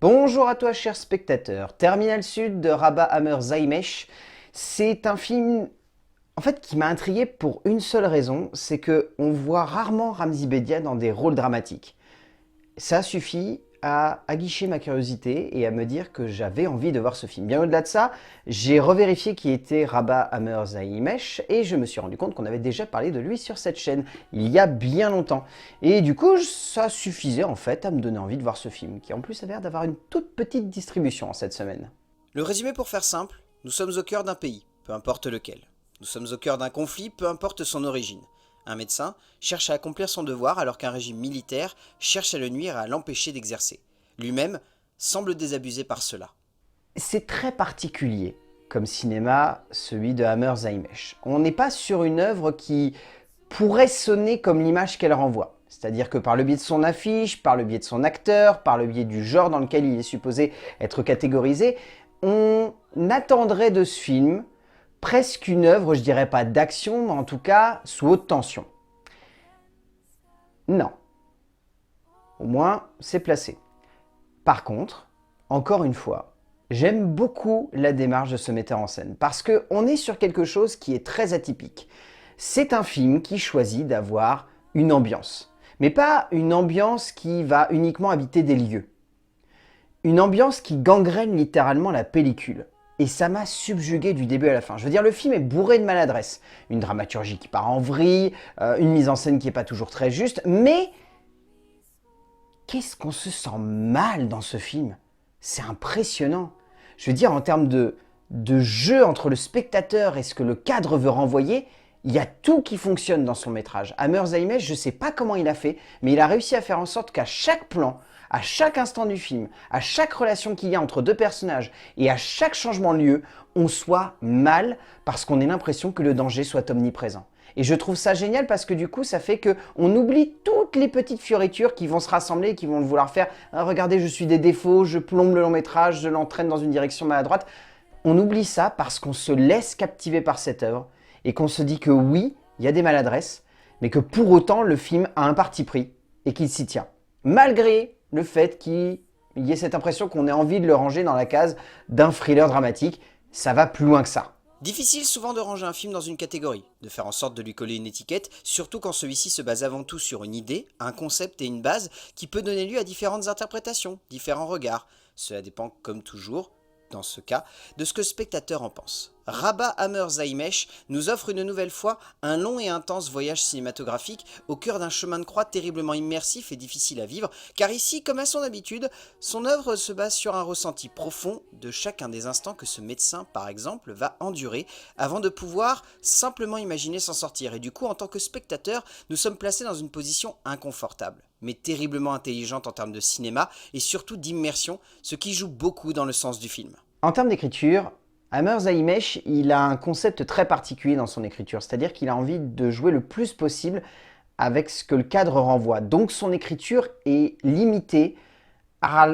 Bonjour à toi cher spectateur, Terminal Sud de Rabah Hammer Zaimesh, c'est un film qui m'a intrigué pour une seule raison, c'est que on voit rarement Ramzy Bedia dans des rôles dramatiques. Ça suffit à aguicher ma curiosité et à me dire que j'avais envie de voir ce film. Bien au-delà de ça, j'ai revérifié qui était Rabah Hammer Zaimesh et je me suis rendu compte qu'on avait déjà parlé de lui sur cette chaîne, il y a bien longtemps. Et du coup, ça suffisait en fait à me donner envie de voir ce film, qui en plus a l'air d'avoir une toute petite distribution en cette semaine. Le résumé pour faire simple, nous sommes au cœur d'un pays, peu importe lequel. Nous sommes au cœur d'un conflit, peu importe son origine. Un médecin cherche à accomplir son devoir alors qu'un régime militaire cherche à le nuire et à l'empêcher d'exercer. Lui-même semble désabusé par cela. C'est très particulier comme cinéma, celui de Hammer Zaimesh. On n'est pas sur une œuvre qui pourrait sonner comme l'image qu'elle renvoie. C'est-à-dire que par le biais de son affiche, par le biais de son acteur, par le biais du genre dans lequel il est supposé être catégorisé, on attendrait de ce film presque une œuvre, je dirais pas d'action, mais en tout cas sous haute tension. Non. Au moins, c'est placé. Par contre, encore une fois, j'aime beaucoup la démarche de ce metteur en scène parce qu'on est sur quelque chose qui est très atypique. C'est un film qui choisit d'avoir une ambiance, mais pas une ambiance qui va uniquement habiter des lieux. Une ambiance qui gangrène littéralement la pellicule. Et ça m'a subjugué du début à la fin. Je veux dire, le film est bourré de maladresse. Une dramaturgie qui part en vrille, une mise en scène qui n'est pas toujours très juste, mais qu'est-ce qu'on se sent mal dans ce film? C'est impressionnant. Je veux dire, en termes de jeu entre le spectateur et ce que le cadre veut renvoyer, il y a tout qui fonctionne dans son métrage. Hammer Zaimesh, je ne sais pas comment il a fait, mais il a réussi à faire en sorte qu'à chaque plan, à chaque instant du film, à chaque relation qu'il y a entre deux personnages et à chaque changement de lieu, on soit mal parce qu'on ait l'impression que le danger soit omniprésent. Et je trouve ça génial parce que du coup, ça fait qu'on oublie toutes les petites fioritures qui vont se rassembler et qui vont vouloir faire ah, « Regardez, je suis des défauts, je plombe le long métrage, je l'entraîne dans une direction maladroite ». On oublie ça parce qu'on se laisse captiver par cette œuvre et qu'on se dit que oui, il y a des maladresses, mais que pour autant, le film a un parti pris et qu'il s'y tient. Malgré le fait qu'il y ait cette impression qu'on ait envie de le ranger dans la case d'un thriller dramatique, ça va plus loin que ça. Difficile souvent de ranger un film dans une catégorie, de faire en sorte de lui coller une étiquette, surtout quand celui-ci se base avant tout sur une idée, un concept et une base qui peut donner lieu à différentes interprétations, différents regards. Cela dépend, comme toujours, dans ce cas, de ce que le spectateur en pense. Rabah Hammer Zaimesh nous offre une nouvelle fois un long et intense voyage cinématographique au cœur d'un chemin de croix terriblement immersif et difficile à vivre, car ici, comme à son habitude, son œuvre se base sur un ressenti profond de chacun des instants que ce médecin, par exemple, va endurer avant de pouvoir simplement imaginer s'en sortir. Et du coup, en tant que spectateur, nous sommes placés dans une position inconfortable, mais terriblement intelligente en termes de cinéma et surtout d'immersion, ce qui joue beaucoup dans le sens du film. En termes d'écriture, Hammer Zaimesh, il a un concept très particulier dans son écriture, c'est-à-dire qu'il a envie de jouer le plus possible avec ce que le cadre renvoie. Donc son écriture est limitée à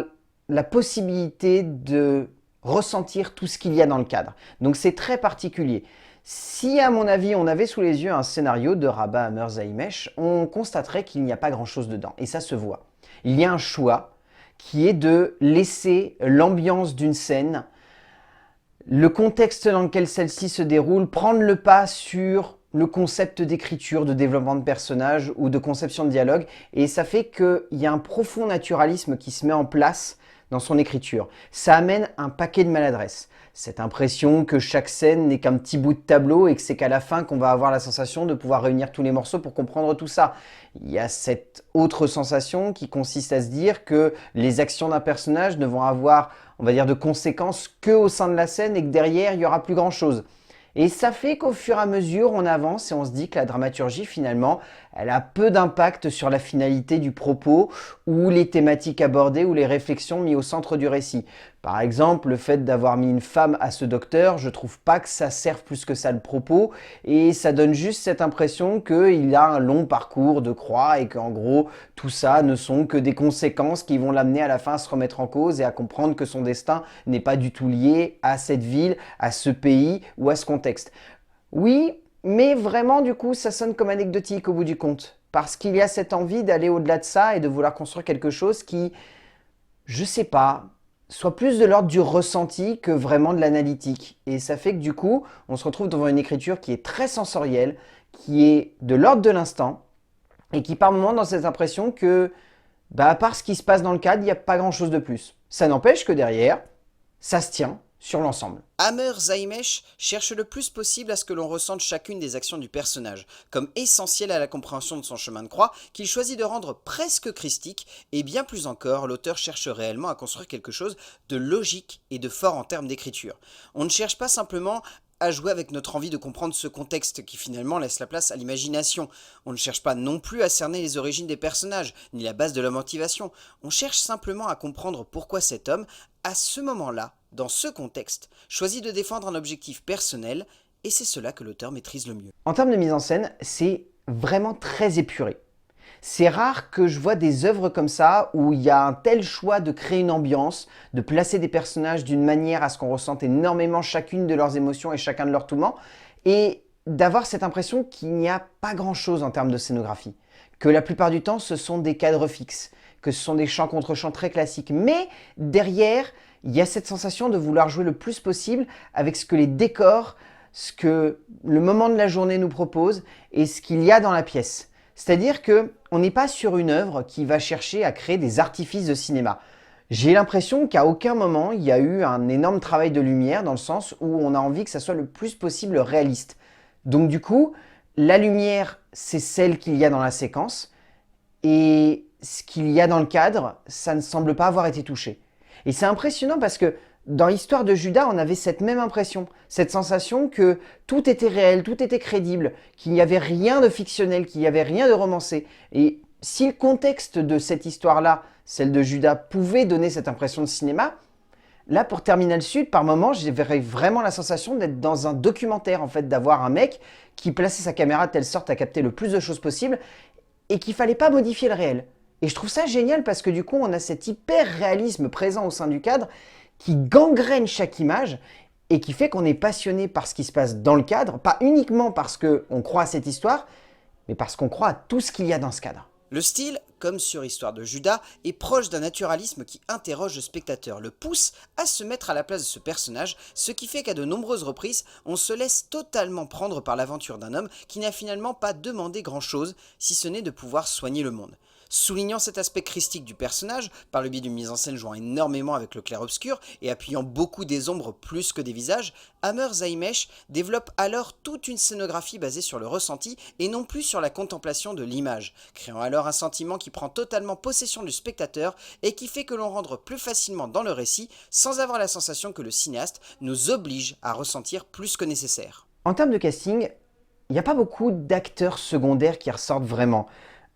la possibilité de ressentir tout ce qu'il y a dans le cadre. Donc c'est très particulier. Si à mon avis on avait sous les yeux un scénario de Rabah Hammer Zaimesh, on constaterait qu'il n'y a pas grand-chose dedans, et ça se voit. Il y a un choix qui est de laisser l'ambiance d'une scène, le contexte dans lequel celle-ci se déroule, prendre le pas sur le concept d'écriture, de développement de personnages ou de conception de dialogue. Et ça fait qu'il y a un profond naturalisme qui se met en place dans son écriture. Ça amène un paquet de maladresses. Cette impression que chaque scène n'est qu'un petit bout de tableau et que c'est qu'à la fin qu'on va avoir la sensation de pouvoir réunir tous les morceaux pour comprendre tout ça. Il y a cette autre sensation qui consiste à se dire que les actions d'un personnage ne vont avoir, on va dire, de conséquences qu'au sein de la scène et que derrière, il n'y aura plus grand-chose. Et ça fait qu'au fur et à mesure, on avance et on se dit que la dramaturgie, finalement, elle a peu d'impact sur la finalité du propos ou les thématiques abordées ou les réflexions mises au centre du récit. Par exemple, le fait d'avoir mis une femme à ce docteur, je trouve pas que ça serve plus que ça le propos et ça donne juste cette impression qu'il a un long parcours de croix et qu'en gros, tout ça ne sont que des conséquences qui vont l'amener à la fin à se remettre en cause et à comprendre que son destin n'est pas du tout lié à cette ville, à ce pays ou à ce contexte. Oui, mais vraiment du coup ça sonne comme anecdotique au bout du compte. Parce qu'il y a cette envie d'aller au-delà de ça et de vouloir construire quelque chose qui, je sais pas, soit plus de l'ordre du ressenti que vraiment de l'analytique. Et ça fait que du coup, on se retrouve devant une écriture qui est très sensorielle, qui est de l'ordre de l'instant, et qui par moments donne cette impression que, à part ce qui se passe dans le cadre, il n'y a pas grand-chose de plus. Ça n'empêche que derrière, ça se tient sur l'ensemble. Hammer Zaimesh cherche le plus possible à ce que l'on ressente chacune des actions du personnage, comme essentielle à la compréhension de son chemin de croix, qu'il choisit de rendre presque christique, et bien plus encore, l'auteur cherche réellement à construire quelque chose de logique et de fort en termes d'écriture. On ne cherche pas simplement à jouer avec notre envie de comprendre ce contexte qui finalement laisse la place à l'imagination. On ne cherche pas non plus à cerner les origines des personnages, ni la base de leur motivation. On cherche simplement à comprendre pourquoi cet homme, à ce moment-là, dans ce contexte, choisit de défendre un objectif personnel, et c'est cela que l'auteur maîtrise le mieux. En termes de mise en scène, c'est vraiment très épuré. C'est rare que je vois des œuvres comme ça où il y a un tel choix de créer une ambiance, de placer des personnages d'une manière à ce qu'on ressente énormément chacune de leurs émotions et chacun de leurs tourments, et d'avoir cette impression qu'il n'y a pas grand-chose en termes de scénographie. Que la plupart du temps, ce sont des cadres fixes, que ce sont des chants contre chants très classiques, mais derrière, il y a cette sensation de vouloir jouer le plus possible avec ce que les décors, ce que le moment de la journée nous propose et ce qu'il y a dans la pièce. C'est-à-dire qu'on n'est pas sur une œuvre qui va chercher à créer des artifices de cinéma. J'ai l'impression qu'à aucun moment il y a eu un énorme travail de lumière dans le sens où on a envie que ça soit le plus possible réaliste. Donc du coup, la lumière, c'est celle qu'il y a dans la séquence et ce qu'il y a dans le cadre, ça ne semble pas avoir été touché. Et c'est impressionnant parce que dans l'histoire de Judas, on avait cette même impression, cette sensation que tout était réel, tout était crédible, qu'il n'y avait rien de fictionnel, qu'il n'y avait rien de romancé. Et si le contexte de cette histoire-là, celle de Judas, pouvait donner cette impression de cinéma, là pour Terminal Sud, par moments, j'avais vraiment la sensation d'être dans un documentaire, en fait, d'avoir un mec qui plaçait sa caméra de telle sorte à capter le plus de choses possible et qu'il ne fallait pas modifier le réel. Et je trouve ça génial parce que du coup, on a cet hyper-réalisme présent au sein du cadre qui gangrène chaque image et qui fait qu'on est passionné par ce qui se passe dans le cadre, pas uniquement parce qu'on croit à cette histoire, mais parce qu'on croit à tout ce qu'il y a dans ce cadre. Le style, comme sur Histoire de Judas, est proche d'un naturalisme qui interroge le spectateur, le pousse à se mettre à la place de ce personnage, ce qui fait qu'à de nombreuses reprises, on se laisse totalement prendre par l'aventure d'un homme qui n'a finalement pas demandé grand-chose, si ce n'est de pouvoir soigner le monde. Soulignant cet aspect christique du personnage, par le biais d'une mise en scène jouant énormément avec le clair-obscur et appuyant beaucoup des ombres plus que des visages, Hammer Zaimesh développe alors toute une scénographie basée sur le ressenti et non plus sur la contemplation de l'image, créant alors un sentiment qui prend totalement possession du spectateur et qui fait que l'on rentre plus facilement dans le récit sans avoir la sensation que le cinéaste nous oblige à ressentir plus que nécessaire. En termes de casting, il n'y a pas beaucoup d'acteurs secondaires qui ressortent vraiment.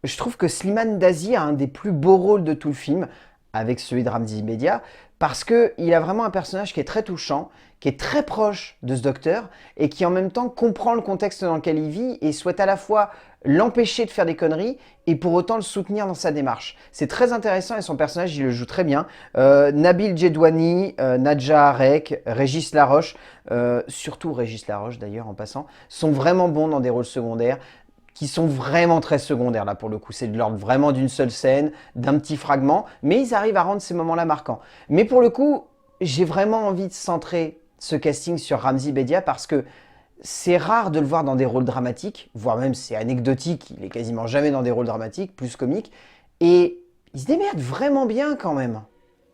Je trouve que Slimane Dazi a un des plus beaux rôles de tout le film, avec celui de Ramzi Bedia, parce qu'il a vraiment un personnage qui est très touchant, qui est très proche de ce docteur, et qui en même temps comprend le contexte dans lequel il vit, et souhaite à la fois l'empêcher de faire des conneries, et pour autant le soutenir dans sa démarche. C'est très intéressant, et son personnage, il le joue très bien. Nabil Djedouani, Nadja Arek, Régis Laroche, surtout Régis Laroche d'ailleurs en passant, sont vraiment bons dans des rôles secondaires, qui sont vraiment très secondaires là pour le coup. C'est de l'ordre vraiment d'une seule scène, d'un petit fragment, mais ils arrivent à rendre ces moments-là marquants. Mais pour le coup, j'ai vraiment envie de centrer ce casting sur Ramzi Bedia parce que c'est rare de le voir dans des rôles dramatiques, voire même c'est anecdotique, il est quasiment jamais dans des rôles dramatiques, plus comiques, et il se démerde vraiment bien quand même.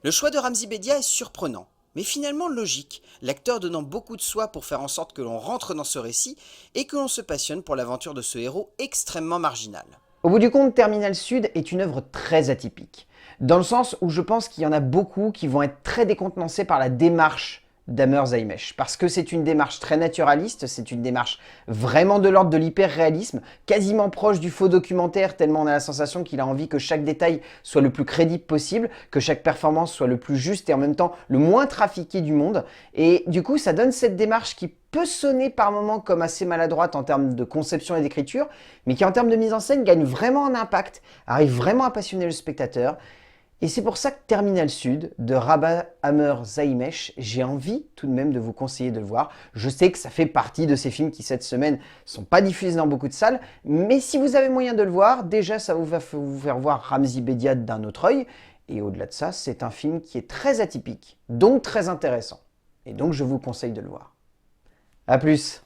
Le choix de Ramzi Bedia est surprenant, mais finalement logique, l'acteur donnant beaucoup de soi pour faire en sorte que l'on rentre dans ce récit et que l'on se passionne pour l'aventure de ce héros extrêmement marginal. Au bout du compte, Terminal Sud est une œuvre très atypique, dans le sens où je pense qu'il y en a beaucoup qui vont être très décontenancés par la démarche d'Hammer Zaimesh, parce que c'est une démarche très naturaliste, c'est une démarche vraiment de l'ordre de l'hyper-réalisme, quasiment proche du faux documentaire, tellement on a la sensation qu'il a envie que chaque détail soit le plus crédible possible, que chaque performance soit le plus juste et en même temps le moins trafiqué du monde. Et du coup, ça donne cette démarche qui peut sonner par moments comme assez maladroite en termes de conception et d'écriture, mais qui en termes de mise en scène gagne vraiment en impact, arrive vraiment à passionner le spectateur. Et c'est pour ça que Terminal Sud, de Rabah Hammer Zaimesh, j'ai envie tout de même de vous conseiller de le voir. Je sais que ça fait partie de ces films qui, cette semaine, ne sont pas diffusés dans beaucoup de salles, mais si vous avez moyen de le voir, déjà ça va vous faire voir Ramzi Bedia d'un autre œil, Et au-delà de ça, c'est un film qui est très atypique, donc très intéressant. Et donc je vous conseille de le voir. A plus!